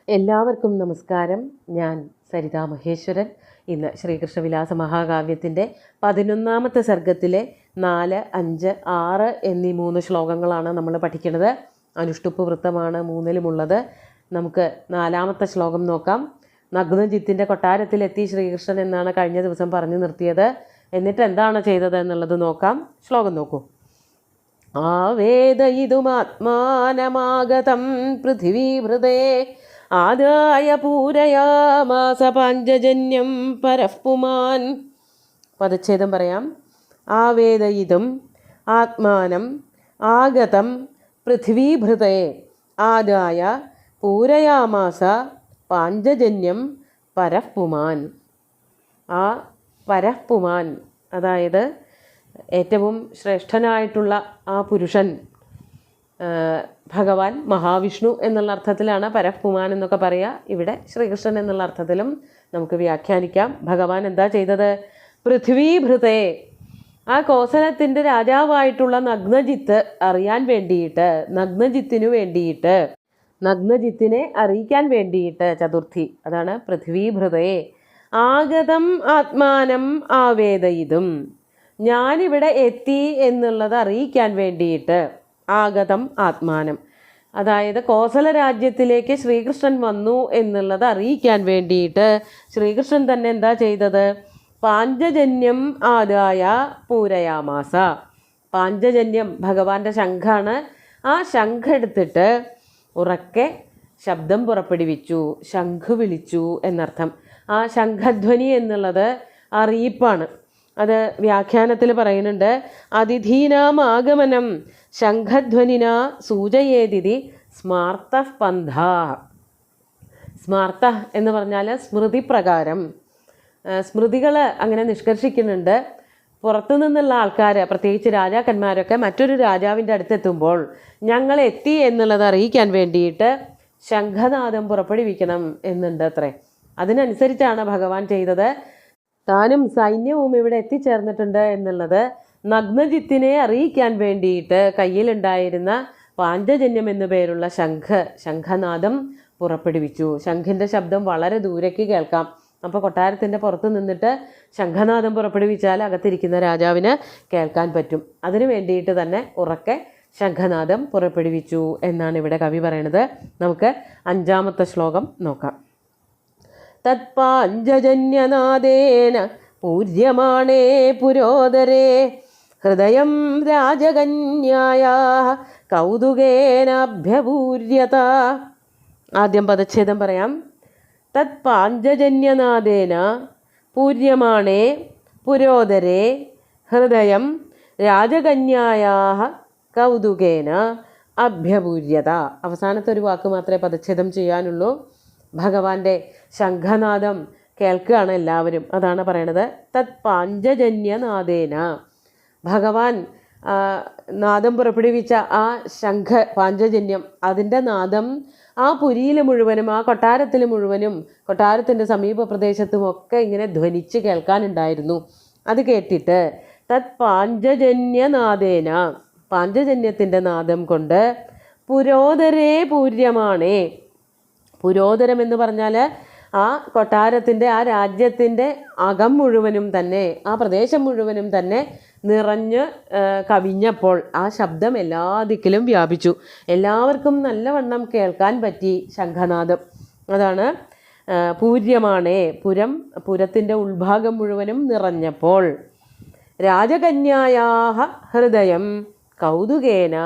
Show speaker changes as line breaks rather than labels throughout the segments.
എല്ലാവർക്കും നമസ്കാരം. ഞാൻ സരിതാ മഹേശ്വരൻ. ഇന്ന് ശ്രീകൃഷ്ണവിലാസ മഹാകാവ്യത്തിൻ്റെ 11ാമത്തെ സർഗത്തിലെ 4, 5, 6 എന്നീ 3 ശ്ലോകങ്ങളാണ് നമ്മൾ പഠിക്കുന്നത്. അനുഷ്ടുപ്പ് വൃത്തമാണ് 3-ലുമുള്ളത്. നമുക്ക് 4ാമത്തെ ശ്ലോകം നോക്കാം. നഗ്നജിത്തിൻ്റെ കൊട്ടാരത്തിലെത്തി ശ്രീകൃഷ്ണൻ എന്നാണ് കഴിഞ്ഞ ദിവസം പറഞ്ഞു നിർത്തിയത്. എന്നിട്ട് എന്താണ് ചെയ്തത് എന്നുള്ളത് നോക്കാം. ശ്ലോകം നോക്കൂ. ആവേദയിതുമാത്മാനമാഗതം പൃഥിവീഭൃതേ ആദായ പൂരയാമാസ പാഞ്ചജന്യം പരഃപുമാൻ. പദച്ഛേദം പറയാം. ആവേദയിതും ആത്മാനം ആഗതം പൃഥിവീഭൃതേ ആദായ പൂരയാമാസ പാഞ്ചജന്യം പരഃപുമാൻ. ആ പരഃപുമാൻ അതായത് ഏറ്റവും ശ്രേഷ്ഠനായിട്ടുള്ള ആ പുരുഷൻ ഭഗവാൻ മഹാവിഷ്ണു എന്നുള്ള അർത്ഥത്തിലാണ് പരഃപുമാൻ എന്നൊക്കെ പറയുക. ഇവിടെ ശ്രീകൃഷ്ണൻ എന്നുള്ള അർത്ഥത്തിലും നമുക്ക് വ്യാഖ്യാനിക്കാം. ഭഗവാൻ എന്താ ചെയ്തത്? പൃഥ്വീഭൃതേ, ആ കോസലത്തിൻ്റെ രാജാവായിട്ടുള്ള നഗ്നജിത്ത് അറിയാൻ വേണ്ടിയിട്ട്, നഗ്നജിത്തിനു വേണ്ടിയിട്ട്, നഗ്നജിത്തിനെ അറിയിക്കാൻ വേണ്ടിയിട്ട്, ചതുർത്ഥി അതാണ് പൃഥ്വീഭൃതേ, ആഗതം ആത്മാനം ആവേദയിതും, ഞാനിവിടെ എത്തി എന്നുള്ളത് അറിയിക്കാൻ വേണ്ടിയിട്ട്, ആഗതം ആത്മാനം അതായത് കോസല രാജ്യത്തിലേക്ക് ശ്രീകൃഷ്ണൻ വന്നു എന്നുള്ളത് അറിയിക്കാൻ വേണ്ടിയിട്ട് ശ്രീകൃഷ്ണൻ തന്നെ എന്താ ചെയ്തത്? പാഞ്ചജന്യം ആദായ പൂരയാമാസ. പാഞ്ചജന്യം ഭഗവാന്റെ ശംഖാണ്. ആ ശംഖെടുത്തിട്ട് ഉറക്കെ ശബ്ദം പുറപ്പെടുവിച്ചു, ശംഖ് വിളിച്ചു എന്നർത്ഥം. ആ ശംഖധ്വനി എന്നുള്ളത് അറിയിപ്പാണ്. അത് വ്യാഖ്യാനത്തിൽ പറയുന്നുണ്ട്. അതിഥീനാം ആഗമനം ശംഖധ്വനിന സൂചയേതിഥി സ്മാർത്ത പന്ഥ. സ്മാർത്ത എന്ന് പറഞ്ഞാൽ സ്മൃതി പ്രകാരം. സ്മൃതികൾ അങ്ങനെ നിഷ്കർഷിക്കുന്നുണ്ട്. പുറത്തു നിന്നുള്ള ആൾക്കാർ, പ്രത്യേകിച്ച് രാജാക്കന്മാരൊക്കെ മറ്റൊരു രാജാവിൻ്റെ അടുത്തെത്തുമ്പോൾ ഞങ്ങൾ എത്തി എന്നുള്ളത് അറിയിക്കാൻ വേണ്ടിയിട്ട് ശംഖനാദം പുറപ്പെടുവിക്കണം എന്നുണ്ട് അത്രേ. അതിനനുസരിച്ചാണ് ഭഗവാൻ ചെയ്തത്. താനും സൈന്യവും ഇവിടെ എത്തിച്ചേർന്നിട്ടുണ്ട് എന്നുള്ളത് നഗ്നജിത്തിനെ അറിയിക്കാൻ വേണ്ടിയിട്ട് കയ്യിലുണ്ടായിരുന്ന പാഞ്ചജന്യം എന്നു പേരുള്ള ശംഖനാദം പുറപ്പെടുവിച്ചു. ശംഖിൻ്റെ ശബ്ദം വളരെ ദൂരേക്ക് കേൾക്കാം. അപ്പോൾ കൊട്ടാരത്തിൻ്റെ പുറത്ത് നിന്നിട്ട് ശംഖനാദം പുറപ്പെടുവിച്ചാൽ അകത്തിരിക്കുന്ന രാജാവിന് കേൾക്കാൻ പറ്റും. അതിനു വേണ്ടിയിട്ട് തന്നെ ഉറക്കെ ശംഖനാദം പുറപ്പെടുവിച്ചു എന്നാണ് ഇവിടെ കവി പറയണത്. നമുക്ക് 5ാമത്തെ ശ്ലോകം നോക്കാം. തത്പാഞ്ചജന്യനാദേന പൂര്യമാണേ പുരോദരേ ഹൃദയം രാജകന്യായാ കൗതുകേനാഭ്യപൂര്യത. ആദ്യം പദച്ഛേദം പറയാം. തത്പാഞ്ചജന്യനാദേന പൂര്യമാണേ പുരോദരേ ഹൃദയം രാജകന്യായാ കൗതുകേന അഭ്യപൂര്യത. അവസാനത്തെ ഒരു വാക്ക് മാത്രമേ പദച്ഛേദം ചെയ്യാനുള്ളൂ. ഭഗവാന്റെ ശംഖനാദം കേൾക്കുകയാണ് എല്ലാവരും. അതാണ് പറയണത്. തത് പാഞ്ചജന്യനാദേന, ഭഗവാൻ നാദം പുറപ്പെടുവിച്ച ആ ശംഖ പാഞ്ചജന്യം, അതിൻ്റെ നാദം ആ പുരിയിൽ മുഴുവനും, ആ കൊട്ടാരത്തിൽ മുഴുവനും, കൊട്ടാരത്തിൻ്റെ സമീപ പ്രദേശത്തുമൊക്കെ ഇങ്ങനെ ധ്വനിച്ച് കേൾക്കാനുണ്ടായിരുന്നു. അത് കേട്ടിട്ട് തത് പാഞ്ചജന്യനാദേന, പാഞ്ചജന്യത്തിൻ്റെ നാദം കൊണ്ട് പുരോദരേ പൂര്യമാണേ. പുരോദരം എന്ന് പറഞ്ഞാൽ ആ കൊട്ടാരത്തിൻ്റെ, ആ രാജ്യത്തിൻ്റെ അകം മുഴുവനും തന്നെ, ആ പ്രദേശം മുഴുവനും തന്നെ നിറഞ്ഞ് കവിഞ്ഞപ്പോൾ ആ ശബ്ദം എല്ലാ ദിക്കിലും വ്യാപിച്ചു. എല്ലാവർക്കും നല്ലവണ്ണം കേൾക്കാൻ പറ്റി ശംഖനാദം. അതാണ് പൂര്യമാണേ, പുരത്തിൻ്റെ ഉൾഭാഗം മുഴുവനും നിറഞ്ഞപ്പോൾ. രാജകന്യായാഹ ഹൃദയം കൗതുകേന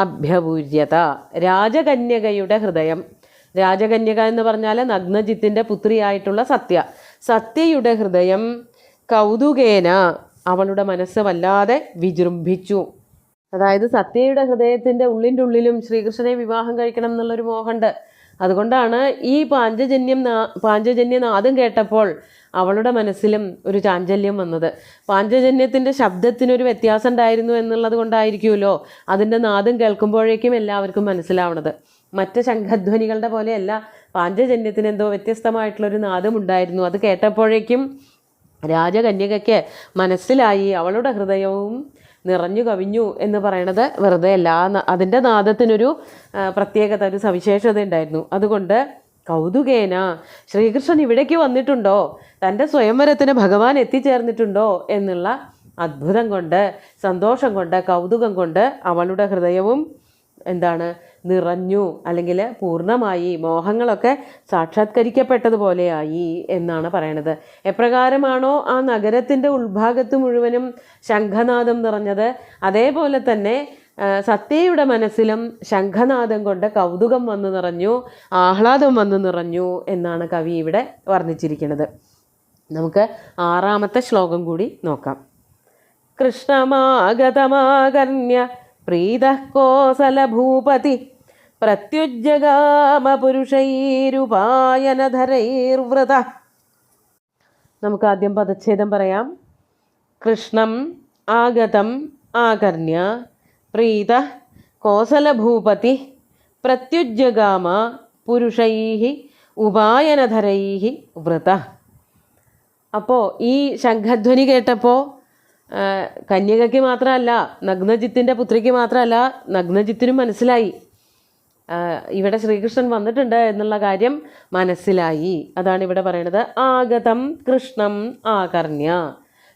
അഭ്യപൂര്യത. രാജകന്യകയുടെ ഹൃദയം, രാജകന്യക എന്ന് പറഞ്ഞാൽ നഗ്നജിത്തിൻ്റെ പുത്രിയായിട്ടുള്ള സത്യയുടെ ഹൃദയം കൗതുകേന, അവളുടെ മനസ്സ് വല്ലാതെ വിജൃംഭിച്ചു. അതായത് സത്യയുടെ ഹൃദയത്തിൻ്റെ ഉള്ളിൻ്റെ ഉള്ളിലും ശ്രീകൃഷ്ണനെ വിവാഹം കഴിക്കണം എന്നുള്ളൊരു മോഹമുണ്ട്. അതുകൊണ്ടാണ് ഈ പാഞ്ചജന്യനാദം കേട്ടപ്പോൾ അവളുടെ മനസ്സിലും ഒരു ചാഞ്ചല്യം വന്നത്. പാഞ്ചജന്യത്തിൻ്റെ ശബ്ദത്തിനൊരു വ്യത്യാസം ഉണ്ടായിരുന്നു എന്നുള്ളത് കൊണ്ടായിരിക്കുമല്ലോ അതിൻ്റെ നാദം കേൾക്കുമ്പോഴേക്കും എല്ലാവർക്കും മനസ്സിലാവണത്. മറ്റ് ശംഖധ്വനികളുടെ പോലെയല്ല, പാഞ്ചജന്യത്തിന് എന്തോ വ്യത്യസ്തമായിട്ടുള്ളൊരു നാദം ഉണ്ടായിരുന്നു. അത് കേട്ടപ്പോഴേക്കും രാജകന്യകയ്ക്ക് മനസ്സിലായി അവളുടെ ഹൃദയവും നിറഞ്ഞു കവിഞ്ഞു എന്ന് പറയണത് വെറുതെ അല്ല. അതിൻ്റെ നാദത്തിനൊരു പ്രത്യേകത, ഒരു സവിശേഷത ഉണ്ടായിരുന്നു. അതുകൊണ്ട് കൗതുകേന ശ്രീകൃഷ്ണൻ ഇവിടേക്ക് വന്നിട്ടുണ്ടോ, തൻ്റെ സ്വയംവരത്തിന് ഭഗവാൻ എത്തിച്ചേർന്നിട്ടുണ്ടോ എന്നുള്ള അത്ഭുതം കൊണ്ട്, സന്തോഷം കൊണ്ട്, കൗതുകം കൊണ്ട് അവളുടെ ഹൃദയവും നിറഞ്ഞു, അല്ലെങ്കിൽ പൂർണ്ണമായി, മോഹങ്ങളൊക്കെ സാക്ഷാത്കരിക്കപ്പെട്ടതുപോലെയായി എന്നാണ് പറയണത്. എപ്രകാരമാണോ ആ നഗരത്തിൻ്റെ ഉൾഭാഗത്ത് മുഴുവനും ശംഖനാദം നിറഞ്ഞത്, അതേപോലെ തന്നെ സത്യയുടെ മനസ്സിലും ശംഖനാദം കൊണ്ട് കൗതുകം വന്നു നിറഞ്ഞു, ആഹ്ലാദം വന്നു നിറഞ്ഞു എന്നാണ് കവി ഇവിടെ വർണ്ണിച്ചിരിക്കുന്നത്. നമുക്ക് 6ാമത്തെ ശ്ലോകം കൂടി നോക്കാം. കൃഷ്ണമാഗതമാകർണ്യ പ്രീതഃ കോസലഭൂപതി പ്രത്യുജ്ജഗാമ പുരുഷൈരുപായനധരൈർവൃത. നമുക്ക് ആദ്യം പദച്ഛേദം പറയാം. കൃഷ്ണം ആഗതം ആകർണ്യ പ്രീതഃ കോസലഭൂപതി പ്രത്യുജ്ജഗാമ പുരുഷൈഃ ഉപായനധരൈഃ വൃത. അപ്പോൾ ഈ ശംഖധ്വനി കേട്ടപ്പോൾ കന്യകയ്ക്ക് മാത്രമല്ല, നഗ്നജിത്തിൻ്റെ പുത്രിക്ക് മാത്രമല്ല, നഗ്നജിത്തിനും മനസ്സിലായി ഇവിടെ ശ്രീകൃഷ്ണൻ വന്നിട്ടുണ്ട് എന്നുള്ള കാര്യം മനസ്സിലായി. അതാണ് ഇവിടെ പറയണത്. ആഗതം കൃഷ്ണം ആകർണ്യ,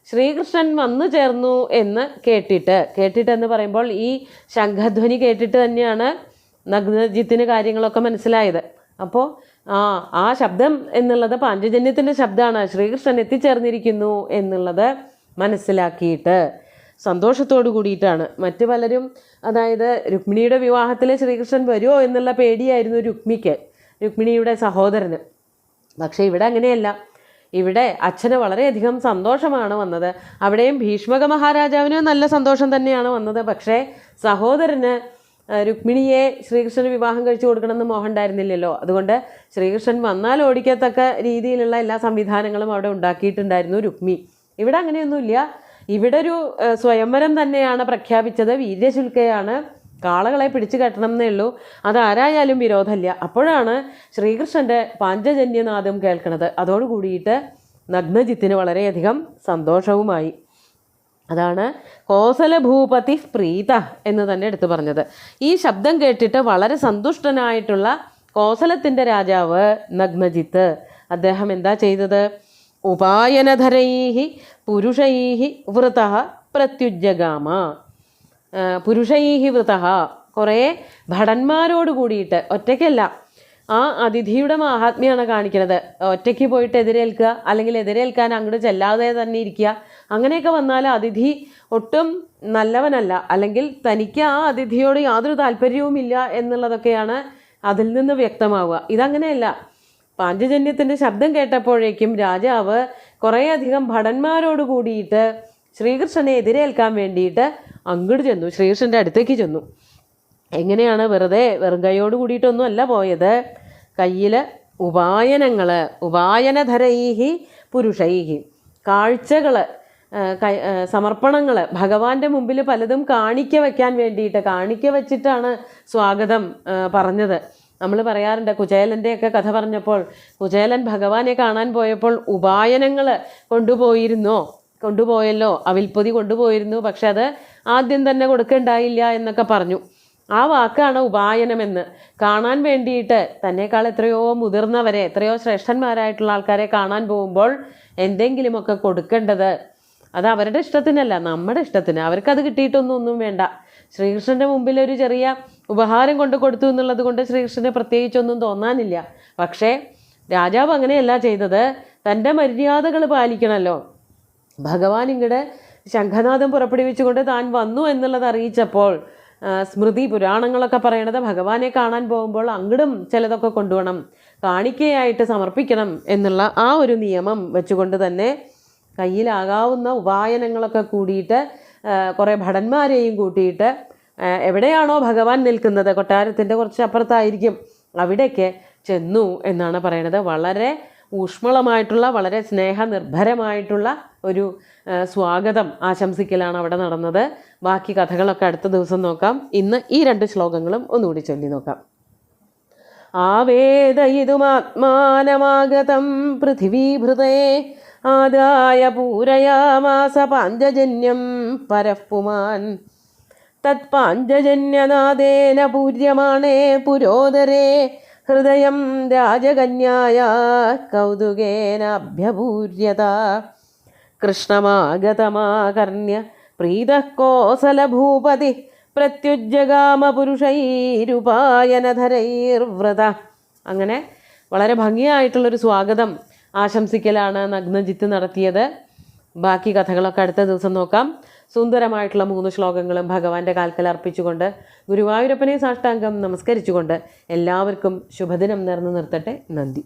ശ്രീകൃഷ്ണൻ വന്നു ചേർന്നു എന്ന് കേട്ടിട്ടെന്ന് പറയുമ്പോൾ ഈ ശംഖധ്വനി കേട്ടിട്ട് തന്നെയാണ് നഗ്നജിത്തിന് കാര്യങ്ങളൊക്കെ മനസ്സിലായത്. അപ്പോൾ ആ ശബ്ദം എന്നുള്ളത് പാഞ്ചജന്യത്തിൻ്റെ ശബ്ദമാണ്, ശ്രീകൃഷ്ണൻ എത്തിച്ചേർന്നിരിക്കുന്നു എന്നുള്ളത് മനസ്സിലാക്കിയിട്ട് സന്തോഷത്തോടു കൂടിയിട്ടാണ്. മറ്റു പലരും, അതായത് രുക്മിണിയുടെ വിവാഹത്തിൽ ശ്രീകൃഷ്ണൻ വരുമോ എന്നുള്ള പേടിയായിരുന്നു രുക്മിണിയുടെ സഹോദരന്. പക്ഷേ ഇവിടെ അങ്ങനെയല്ല. ഇവിടെ അച്ഛന് വളരെയധികം സന്തോഷമാണ് വന്നത്. അവിടെയും ഭീഷ്മക മഹാരാജാവിന് നല്ല സന്തോഷം തന്നെയാണ് വന്നത്. പക്ഷേ സഹോദരന് രുക്മിണിയെ ശ്രീകൃഷ്ണന് വിവാഹം കഴിച്ചു കൊടുക്കണമെന്ന് മോഹം ഉണ്ടായിരുന്നില്ലല്ലോ. അതുകൊണ്ട് ശ്രീകൃഷ്ണൻ വന്നാൽ ഓടിക്കത്തക്ക രീതിയിലുള്ള എല്ലാ സംവിധാനങ്ങളും അവിടെ ഉണ്ടാക്കിയിട്ടുണ്ടായിരുന്നു രുക്മി. ഇവിടെ അങ്ങനെയൊന്നുമില്ല. ഇവിടെ ഒരു സ്വയംവരം തന്നെയാണ് പ്രഖ്യാപിച്ചത്. വീര്യശുൽക്കയാണ്, കാളകളെ പിടിച്ചു കെട്ടണം എന്നേ ഉള്ളൂ. അതാരായാലും വിരോധമില്ല. അപ്പോഴാണ് ശ്രീകൃഷ്ണൻ്റെ പാഞ്ചജന്യനാദം കേൾക്കുന്നത്. അതോടുകൂടിയിട്ട് നഗ്നജിത്തിന് വളരെയധികം സന്തോഷവുമായി. അതാണ് കോസലഭൂപതി പ്രീത എന്ന് തന്നെ എടുത്തു പറഞ്ഞത്. ഈ ശബ്ദം കേട്ടിട്ട് വളരെ സന്തുഷ്ടനായിട്ടുള്ള കോസലത്തിൻ്റെ രാജാവ് നഗ്നജിത്ത്, അദ്ദേഹം എന്താ ചെയ്തത്? ഉപായനധരൈഃ പുരുഷൈഃ വൃതഃ പ്രത്യുജ്ജഗാമ. പുരുഷൈഃ വൃതഃ, കുറേ ഭടന്മാരോട് കൂടിയിട്ട്, ഒറ്റയ്ക്കല്ല. ആ അതിഥിയുടെ മാഹാത്മ്യമാണ് കാണിക്കുന്നത്. ഒറ്റയ്ക്ക് പോയിട്ട് എതിരേൽക്കുക, അല്ലെങ്കിൽ എതിരേൽക്കാൻ അങ്ങോട്ട് ചെല്ലാതെ തന്നെ ഇരിക്കുക. അങ്ങനെയൊക്കെ വന്നാൽ അതിഥി ഒട്ടും നല്ലവനല്ല, അല്ലെങ്കിൽ തനിക്ക് ആ അതിഥിയോട് യാതൊരു താല്പര്യവുമില്ല എന്നുള്ളതൊക്കെയാണ് അതിൽ നിന്ന് വ്യക്തമാവുക. ഇതങ്ങനെയല്ല. പാഞ്ചജന്യത്തിൻ്റെ ശബ്ദം കേട്ടപ്പോഴേക്കും രാജാവ് കുറേയധികം ഭടന്മാരോട് കൂടിയിട്ട് ശ്രീകൃഷ്ണനെ എതിരേൽക്കാൻ വേണ്ടിയിട്ട് അങ്ങോട്ട് ചെന്നു, ശ്രീകൃഷ്ണൻ്റെ അടുത്തേക്ക് ചെന്നു. എങ്ങനെയാണ്? വെറും കൈയോട് കൂടിയിട്ടൊന്നും അല്ല പോയത്. കയ്യിൽ ഉപായനധരൈഃ പുരുഷൈഃ, കാഴ്ചകൾ, സമർപ്പണങ്ങൾ, ഭഗവാന്റെ മുമ്പിൽ പലതും കാണിക്ക വയ്ക്കാൻ വേണ്ടിയിട്ട്, കാണിക്ക വച്ചിട്ടാണ് സ്വാഗതം പറഞ്ഞത്. നമ്മൾ പറയാറുണ്ട്, കുചേലൻ്റെയൊക്കെ കഥ പറഞ്ഞപ്പോൾ, കുചേലൻ ഭഗവാനെ കാണാൻ പോയപ്പോൾ ഉപായനങ്ങൾ കൊണ്ടുപോയല്ലോ, അവിൽപ്പൊതി കൊണ്ടുപോയിരുന്നു. പക്ഷെ അത് ആദ്യം തന്നെ കൊടുക്കണ്ടായില്ല എന്നൊക്കെ പറഞ്ഞു. ആ വാക്കാണ് ഉപായനമെന്ന്. കാണാൻ വേണ്ടിയിട്ട് തന്നെക്കാൾ എത്രയോ മുതിർന്നവരെ, എത്രയോ ശ്രേഷ്ഠന്മാരായിട്ടുള്ള ആൾക്കാരെ കാണാൻ പോകുമ്പോൾ എന്തെങ്കിലുമൊക്കെ കൊടുക്കേണ്ടത്. അത് അവരുടെ ഇഷ്ടത്തിനല്ല, നമ്മുടെ ഇഷ്ടത്തിന്. അവർക്കത് കിട്ടിയിട്ടൊന്നും വേണ്ട. ശ്രീകൃഷ്ണൻ്റെ മുമ്പിൽ ഒരു ചെറിയ ഉപഹാരം കൊടുത്തു എന്നുള്ളത് കൊണ്ട് ശ്രീകൃഷ്ണനെ പ്രത്യേകിച്ചൊന്നും തോന്നാനില്ല. പക്ഷേ രാജാവ് അങ്ങനെയല്ല ചെയ്തത്. തൻ്റെ മര്യാദകൾ പാലിക്കണമല്ലോ. ഭഗവാൻ ഇങ്ങടെ ശംഖനാദം പുറപ്പെടുവിച്ചുകൊണ്ട് താൻ വന്നു എന്നുള്ളത് അറിയിച്ചപ്പോൾ സ്മൃതി പുരാണങ്ങളൊക്കെ പറയണത് ഭഗവാനെ കാണാൻ പോകുമ്പോൾ അങ്ങടും ചിലതൊക്കെ കൊണ്ടുപോകണം, കാണിക്കയായിട്ട് സമർപ്പിക്കണം എന്നുള്ള ആ ഒരു നിയമം വെച്ചുകൊണ്ട് തന്നെ കയ്യിലാകാവുന്ന ഉപായനങ്ങളൊക്കെ കൂടിയിട്ട് കുറേ ഭടന്മാരെയും കൂട്ടിയിട്ട് എവിടെയാണോ ഭഗവാൻ നിൽക്കുന്നത്, കൊട്ടാരത്തിൻ്റെ കുറച്ച് അപ്പുറത്തായിരിക്കും, അവിടേക്ക് ചെന്നു എന്നാണ് പറയണത്. വളരെ ഊഷ്മളമായിട്ടുള്ള, വളരെ സ്നേഹനിർഭരമായിട്ടുള്ള ഒരു സ്വാഗതം ആശംസിക്കലാണ് അവിടെ നടന്നത്. ബാക്കി കഥകളൊക്കെ അടുത്ത ദിവസം നോക്കാം. ഇന്ന് ഈ 2 ശ്ലോകങ്ങളും ഒന്നുകൂടി ചൊല്ലി നോക്കാം. ആവേദയിതുമാത്മാനമാഗതം പൃഥിവീഭൃതേ ആദായ പൂരയാമാസ പാഞ്ചജന്യം പരഃപുമാൻ തത്പാഞ്ചജന്യനാദേന പൂര്യമാണേ പുരോദരേ ഹൃദയം രാജകന്യായ കൗതുകേനാഭ്യഭൂര്യത കൃഷ്ണമാഗതമാകർണ്യ പ്രീതഃ കോസലഭൂപതി പ്രത്യുജ്ജഗാമ പുരുഷൈരുപായനധരൈർവ്രത. അങ്ങനെ വളരെ ഭംഗിയായിട്ടുള്ളൊരു സ്വാഗതം ആശംസിക്കലാണ് നഗ്നജിത്ത് നടത്തിയത്. ബാക്കി കഥകളൊക്കെ അടുത്ത ദിവസം നോക്കാം. സുന്ദരമായിട്ടുള്ള 3 ശ്ലോകങ്ങളും ഭഗവാന്റെ കാൽക്കൽ അർപ്പിച്ചുകൊണ്ട് ഗുരുവായൂരപ്പനെ സാഷ്ടാംഗം നമസ്കരിച്ചുകൊണ്ട് എല്ലാവർക്കും ശുഭദിനം നേർന്നു നിർത്തട്ടെ. നന്ദി.